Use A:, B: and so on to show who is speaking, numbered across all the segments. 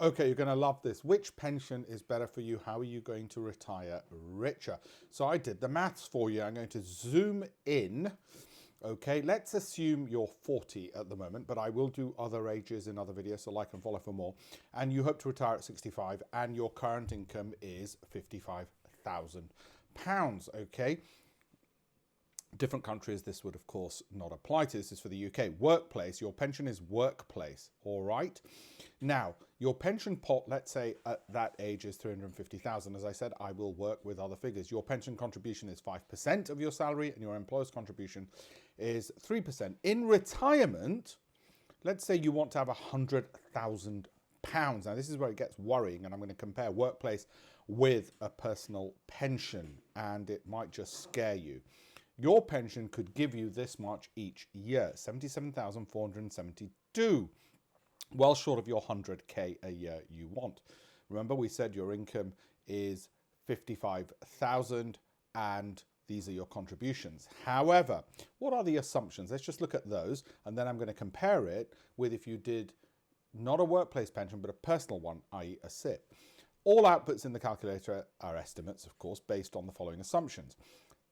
A: Okay, you're going to love this. Which pension is better for you? How are you going to retire richer? So I did the maths for you. I'm going to zoom in. Okay, let's assume you're 40 at the moment, but I will do other ages in other videos, so like and follow for more. And you hope to retire at 65, and your current income is £55,000. Okay. Different countries, this would of course not apply to. This is for the UK. Workplace, your pension is workplace, all right? Now, your pension pot, let's say at that age is 350,000. As I said, I will work with other figures. Your pension contribution is 5% of your salary and your employer's contribution is 3%. In retirement, let's say you want to have £100,000. Now, this is where it gets worrying, and I'm going to compare workplace with a personal pension, and it might just scare you. Your pension could give you this much each year, 77,472, well short of your 100K a year you want. Remember, we said your income is 55,000 and these are your contributions. However, what are the assumptions? Let's just look at those, and then I'm going to compare it with if you did not a workplace pension, but a personal one, i.e. a SIPP. All outputs in the calculator are estimates, of course, based on the following assumptions.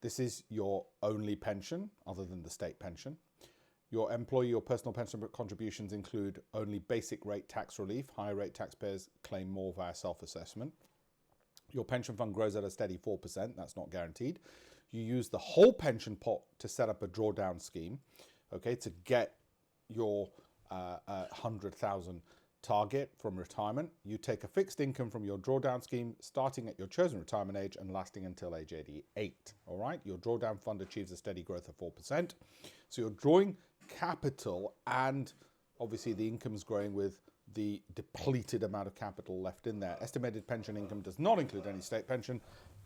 A: This is your only pension, other than the state pension. Your employee or personal pension contributions include only basic rate tax relief. Higher rate taxpayers claim more via self-assessment. Your pension fund grows at a steady 4%. That's not guaranteed. You use the whole pension pot to set up a drawdown scheme, okay, to get your 100,000 target from retirement. You take a fixed income from your drawdown scheme starting at your chosen retirement age and lasting until age 88. All right, your drawdown fund achieves a steady growth of 4%. So you're drawing capital, and obviously the income's growing with the depleted amount of capital left in there. Estimated pension income does not include any state pension,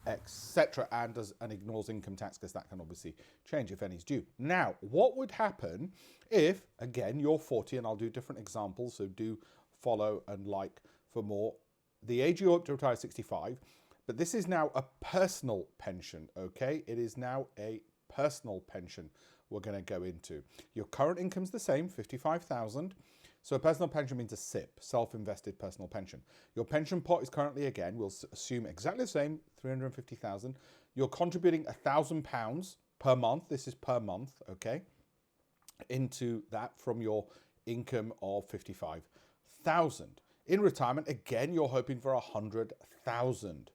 A: etc., and ignores income tax, because that can obviously change if any is due. Now, what would happen if, again, you're 40, and I'll do different examples, so do follow and like for more. The age you hope to retire is 65, but this is now a personal pension, okay? It is now a personal pension we're going to go into. Your current income's the same, 55,000. So a personal pension means a SIPP, self-invested personal pension. Your pension pot is currently, again, we'll assume exactly the same, 350,000. You're contributing £1,000 per month. This is per month, okay? Into that from your income of 55,000. In retirement, again, you're hoping for 100,000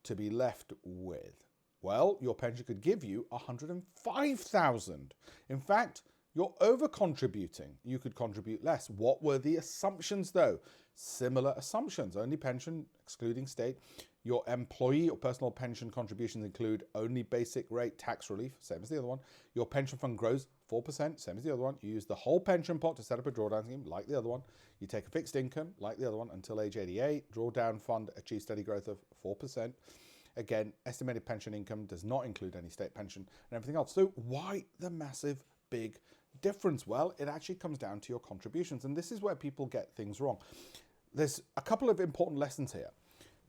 A: to be left with. Well, your pension could give you 105,000. In fact, you're over-contributing. You could contribute less. What were the assumptions, though? Similar assumptions. Only pension, excluding state. Your employee or personal pension contributions include only basic rate tax relief, same as the other one. Your pension fund grows 4%, same as the other one. You use the whole pension pot to set up a drawdown scheme, like the other one. You take a fixed income, like the other one, until age 88. Drawdown fund achieves steady growth of 4%. Again, estimated pension income does not include any state pension and everything else. So why the massive big difference? Well, it actually comes down to your contributions, and this is where people get things wrong. There's a couple of important lessons here.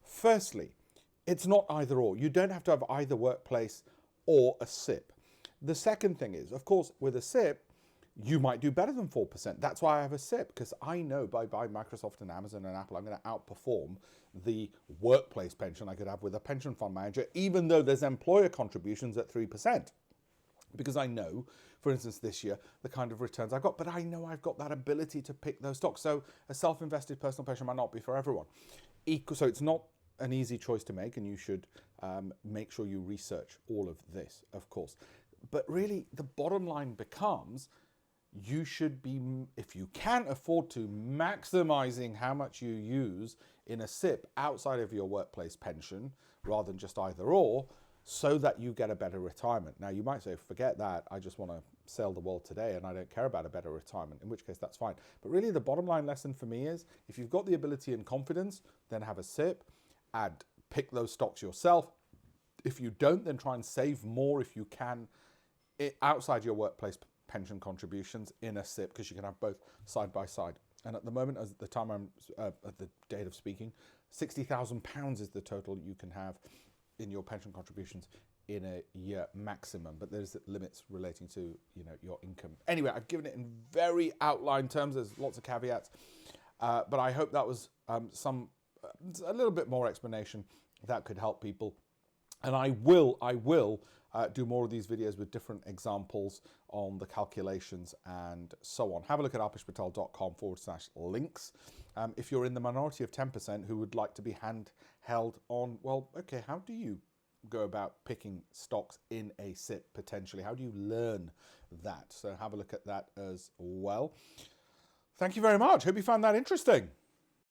A: Firstly, it's not either or. You don't have to have either workplace or a SIPP. The second thing is, of course, with a SIPP, you might do better than 4%. That's why I have a SIPP, because I know by buying Microsoft and Amazon and Apple, I'm going to outperform the workplace pension I could have with a pension fund manager, even though there's employer contributions at 3%. Because I know, for instance, this year, the kind of returns I've got, but I know I've got that ability to pick those stocks. So a self-invested personal pension might not be for everyone. So it's not an easy choice to make, and you should make sure you research all of this, of course. But really, the bottom line becomes, you should be, if you can afford to, maximizing how much you use in a SIPP outside of your workplace pension, rather than just either or, so that you get a better retirement. Now, you might say, forget that, I just want to sail the world today and I don't care about a better retirement, in which case that's fine. But really, the bottom line lesson for me is, if you've got the ability and confidence, then have a SIPP, pick those stocks yourself. If you don't, then try and save more if you can outside your workplace pension contributions in a SIPP, because you can have both side by side. And at the moment, as the time I'm at the date of speaking, £60,000 is the total you can have in your pension contributions in a year maximum, but there's limits relating to your income. Anyway, I've given it in very outline terms. There's lots of caveats. But I hope that was a little bit more explanation that could help people. And I will do more of these videos with different examples on the calculations and so on. Have a look at alpeshpatel.com/links. If you're in the minority of 10% who would like to be handheld on, well, okay, how do you go about picking stocks in a SIPP potentially? How do you learn that? So have a look at that as well. Thank you very much. Hope you found that interesting.